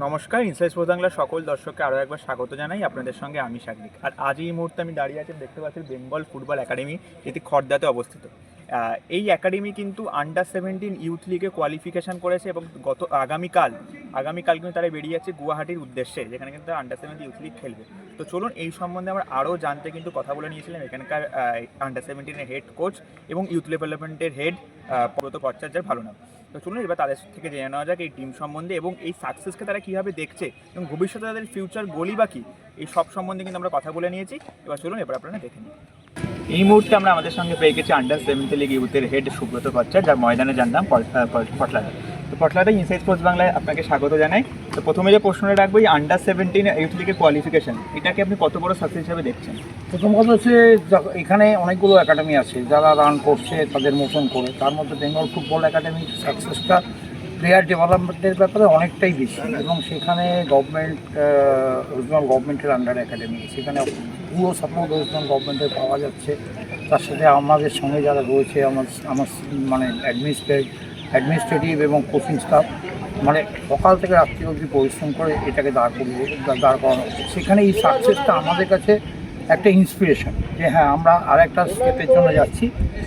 নমস্কার, inside sports বাংলার সকল দর্শককে আরও একবার স্বাগত জানাই। আপনাদের সঙ্গে আমি সাগরিক। আর আজ এই মুহূর্তে আমি দাঁড়িয়ে আছি, দেখতে পাচ্ছি বেঙ্গল ফুটবল একাডেমি, যেটি খড়দাতে অবস্থিত। এই একাডেমি কিন্তু আন্ডার-17 ইউথ লিগে কোয়ালিফিকেশান করেছে এবং আগামীকাল কিন্তু তারা বেরিয়ে যাচ্ছে গুয়াহাটির উদ্দেশ্যে, যেখানে কিন্তু আন্ডার-17 ইউথ লিগ খেলবে। তো চলুন এই সম্বন্ধে আমরা আরও জানতে কিন্তু কথা বলে নিয়েছিলাম এখানকার আন্ডার-17 হেড কোচ এবং ইউথ ডেভেলপমেন্টের হেড ব্রত ভট্টাচার্যের ভালো নাম। তো চলুন এবার তাদের থেকে জেনে নেওয়া যাক এই টিম সম্বন্ধে এবং এই সাকসেসকে তারা কীভাবে দেখছে এবং ভবিষ্যতে তাদের ফিউচার গোলই বা কী, এই সব সম্বন্ধে কিন্তু আমরা কথা বলে নিয়েছি। এবার চলুন এবার আপনারা দেখে নিন। এই মুহূর্তে আমরা আমাদের সঙ্গে পেয়ে গেছি আন্ডার-17 লিগ ইউথের হেড সুব্রত ভট্টাচার্য, যার ময়দানে জানতাম পটলাদা। তো পটলাদা, ইনসাইড স্পোর্টস বাংলায় আপনাকে স্বাগত জানাই। তো প্রথমে যে প্রশ্নটা রাখবো, এই আন্ডার-17 ইউথ লিগের কোয়ালিফিকেশন, এটাকে আপনি কত বড় সাকসেস হিসাবে দেখছেন? প্রথম কথা হচ্ছে, এখানে অনেকগুলো একাডেমি আছে যারা রান করছে তাদের মতন করে, তার মধ্যে বেঙ্গল ফুটবল একাডেমির সাকসেসটা প্লেয়ার ডেভেলপমেন্টের ব্যাপারে অনেকটাই বেশি, এবং সেখানে রিজনাল গভর্নমেন্টের আন্ডার একাডেমি, সেখানে পুরো সাপোর্ট রিজনাল গভর্নমেন্টের পাওয়া যাচ্ছে। তার সাথে আমাদের সঙ্গে যারা রয়েছে, আমার মানে অ্যাডমিনিস্ট্রেটিভ এবং কোচিং স্টাফ, মানে সকাল থেকে রাত্রি অবধি পরিশ্রম করে এটাকে দাঁড় করানো হচ্ছে। সেখানে এই সাকসেসটা আমাদের কাছে একটা ইন্সপিরেশন, যে হ্যাঁ, আমরা আরেকটা স্টেপের জন্য যাচ্ছি।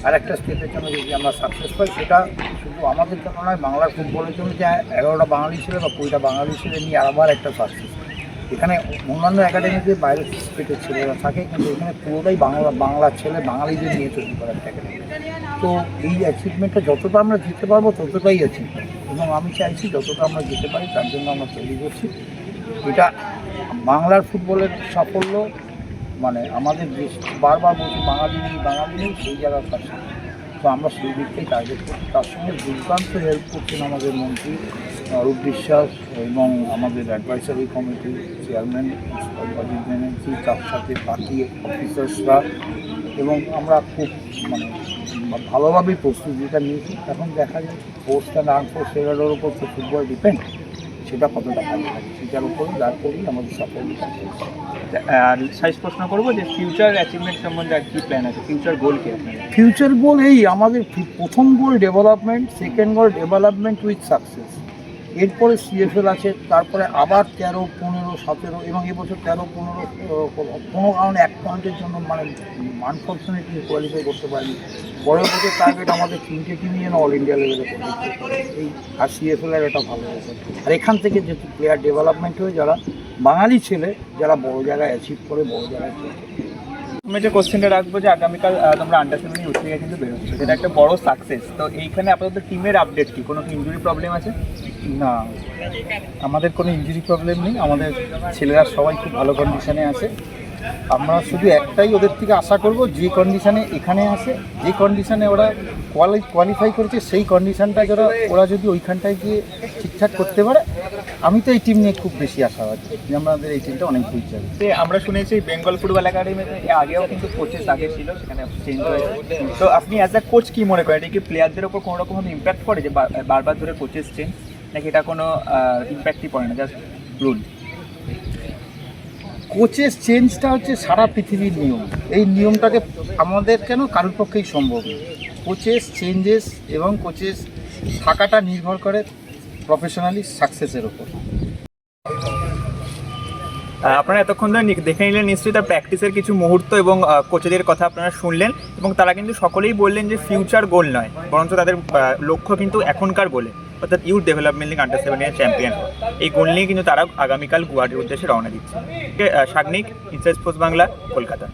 আরেকটা স্টেপের জন্য যদি আমরা সাকসেস পাই, সেটা শুধু আমাদের জন্য নয়, বাংলার ফুটবলের জন্য, যে 11টা বাঙালি ছেলে বা 20টা বাঙালি ছেলে নিয়ে আবার একটা সাকসেস। এখানে অন্যান্য একাডেমিতে বাইরের স্টেটের ছেলেরা থাকে, কিন্তু এখানে পুরোটাই বাংলার ছেলে, বাঙালিদের নিয়ে তৈরি করা একটা একাডেমি। তো এই অ্যাচিভমেন্টটা যতটা আমরা যেতে পারবো ততটাই অ্যাচিভমেন্ট, এবং আমি চাইছি যতটা আমরা যেতে পারি তার জন্য আমরা তৈরি করছি। এটা বাংলার ফুটবলের সাফল্য, মানে আমাদের দেশ বারবার বলছি বাঙালি নেই সেই জায়গার কাছে। তো আমরা সেই দিকটাই টার্গেট করছি। তার সঙ্গে দুর্দান্ত হেল্প করছেন আমাদের মন্ত্রী অরূপ বিশ্বাস এবং আমাদের অ্যাডভাইসারি কমিটির চেয়ারম্যান অজিত ব্যানার্জি, তার সাথে বাকি অফিসার্সরা, এবং আমরা খুব মানে ভালোভাবেই প্রস্তুতিটা নিয়েছি। এখন দেখা যায় পোস্ট অ্যান্ড আনফোর্স সেগুলোর উপর তো ফুটবল ডিপেন্ড, সেটা কতটা ভালো লাগে সেটার উপরে দাঁড় করেই আমাদের সাফল্যতা চলছে। আর শেষ প্রশ্ন করবো যে ফিউচার অ্যাচিভমেন্ট সম্বন্ধে আর কী প্ল্যান আছে, ফিউচার গোল কী আপনার? ফিউচার গোল এই আমাদের প্রথম goal development, second goal development with success. এরপরে CFL আছে, তারপরে আবার 13, 15, 17, এবং এবছর 13, 15 কোনো কারণে এক পয়েন্টের জন্য মানে আনফর্চুনেটলি কোয়ালিফাই করতে পারিনি। পরের বছর টার্গেট আমাদের 3টে টিম নিয়ে অল ইন্ডিয়া লেভেলে এই, আর CFL এর এটা ভালো হয়েছে। আর এখান থেকে যে প্লেয়ার ডেভেলপমেন্ট হয়ে যারা বাঙালি ছেলে, যারা বড় জায়গায় অ্যাচিভ করে, বড় জায়গায় চলছে। আমি যে কোশ্চেনটা রাখবো যে আগামীকাল তোমরা আন্ডার-17 ইউথ লিগে কিন্তু বেরোচ্ছে, সেটা একটা বড় সাকসেস। তো এইখানে আপাতত টিমের আপডেট কি, কোনো ইনজুরি প্রবলেম আছে? না, আমাদের কোনো ইনজুরি প্রবলেম নেই। আমাদের ছেলেরা সবাই খুব ভালো কন্ডিশনে আছে। আমরা শুধু একটাই ওদের থেকে আশা করব, যে কন্ডিশনে এখানে আসে, যে কন্ডিশনে ওরা কোয়ালিফাই করেছে, সেই কন্ডিশনটা ওরা যদি ওইখানটায় গিয়ে ঠিকঠাক করতে পারে, আমি তো এই টিম নিয়ে খুব বেশি আশাবাদী যে আমাদের এই টিমটা অনেক দূর যাবে। আমরা শুনেছি বেঙ্গল ফুটবল একাডেমিতে আগেও কিন্তু কোচেস আগে ছিল, সেখানে চেঞ্জ হয়েছে। তো আপনি অ্যাজ আ কোচ কী মনে করেন, এটা কি প্লেয়ারদের ওপর কোনো রকমভাবে ইম্প্যাক্ট পড়ে যে বারবার ধরে কোচেস চেঞ্জ, নাকি এটা কোনো ইম্প্যাক্টই পড়ে না, জাস্ট রুল? কোচেস চেঞ্জটা হচ্ছে সারা পৃথিবীর নিয়ম। এই নিয়মটাকে আমাদের কেন কারোর পক্ষেই সম্ভব নয়। কোচেস চেঞ্জেস এবং কোচেস থাকাটা নির্ভর করে প্রফেশনালি সাকসেসের ওপর। আপনারা এতক্ষণ ধরে দেখে নিলেন নিশ্চয়ই তার প্র্যাকটিসের কিছু মুহূর্ত এবং কোচেদের কথা আপনারা শুনলেন, এবং তারা কিন্তু সকলেই বললেন যে ফিউচার গোল নয়, বরঞ্চ তাদের লক্ষ্য কিন্তু এখনকার গোলে, অর্থাৎ ইউথ ডেভেলপমেন্ট লিগ আন্ডার-17 চ্যাম্পিয়ন। এই গোল নিয়ে কিন্তু তারা আগামীকাল গুয়াহাটির উদ্দেশ্যে রওনা দিচ্ছে। Sagnik, inside sports Bangla, Kolkata.